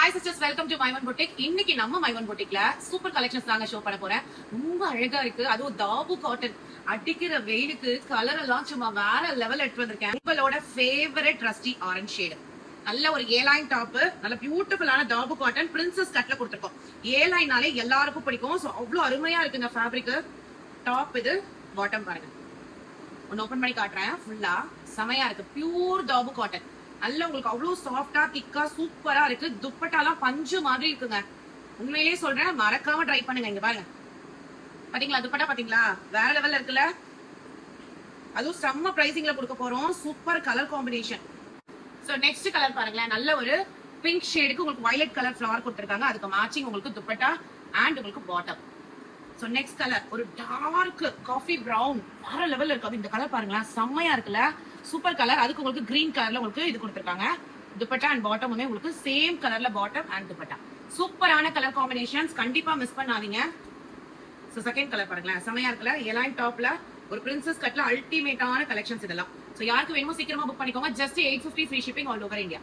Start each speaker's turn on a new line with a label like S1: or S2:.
S1: Hi sisters, welcome to மைவன் boutique. இன்னைக்கு நம்ம மைவன் பொட்டிக்ல சூப்பர் கலெக்ஷன்ஸ் தாங்க ஷோ பண்ண போறேன். ரொம்ப அழகா இருக்கு. அதுவும் தாபு காட்டன் அடிக்கிற வெயிலுக்கு கலர் எல்லாம் சும்மா வேற லெவல் எடுத்து வந்திருக்கேன். உங்களோட ஃபேவரட் ரஸ்டி ஆரஞ்சு ஷேடு, நல்ல ஒரு ஏலைன் டாப், நல்ல பியூட்டிஃபுல்லான தாபு காட்டன் பிரின்சஸ் கட்ல கொடுத்துருக்கோம். ஏலைனாலே எல்லாருக்கும் பிடிக்கும். ஸோ அவ்வளோ அருமையா இருக்குங்க ஃபேப்ரிக். டாப் இது, பாட்டம் பாருங்க. ஒன்னு ஓபன் பண்ணி காட்டுறேன். ஃபுல்லா செமையா இருக்கு. பியூர் தாபு காட்டன், நல்ல உங்களுக்கு அவ்வளவு சாஃப்டா திக்கா சூப்பரா இருக்கு. துப்பட்டாலாம் பஞ்சு மாதிரி இருக்குங்க. உண்மையிலேயே சொல்றேன், மறக்காம ட்ரை பண்ணுங்க. இங்க பாருங்க, பாத்தீங்களா துப்பட்டா? பாத்தீங்களா வேற லெவல்ல இருக்குல்ல? அதுவும் செம்ம பிரைசிங்ல கொடுக்க போறோம். Super colour combination. So next colour பாருங்களேன், நல்ல ஒரு பிங்க் ஷேடுக்கு உங்களுக்கு வயலட் கலர் ஃபிளவர் கொடுத்திருக்காங்க. அதுக்கு மேட்சிங் உங்களுக்கு துப்பட்டா அண்ட் உங்களுக்கு பாட்டம். சோ நெக்ஸ்ட் கலர் ஒரு டார்க் காஃபி பிரவுன், வேற லெவல்ல இருக்கு. இந்த கலர் பாருங்களேன், செம்மையா இருக்குல்ல? Super colour. அதுக்கு உங்களுக்கு கிரீன் கலர்ல உங்களுக்கு இது கொடுத்திருக்காங்க. துப்பட்டா அண்ட் பாட்டமுமே உங்களுக்கு சேம் கலர்ல பாட்டம் அண்ட் துப்பட்டா. சூப்பரான கலர் காம்பினேஷன்ஸ், கண்டிப்பா மிஸ் பண்ணாதீங்க. சோ செகண்ட் கலர் பாருங்களேன், செம்மையா இருக்குல்ல? எலைன் டாப்ல ஒரு பிரின்சஸ் கட்ல அல்டிமேட்டான கலெக்ஷன்ஸ் இதெல்லாம். சோ யாருக்கு வேணுமோ சீக்கிரமா புக் பண்ணிக்கோங்க. Just 850 free shipping all over India.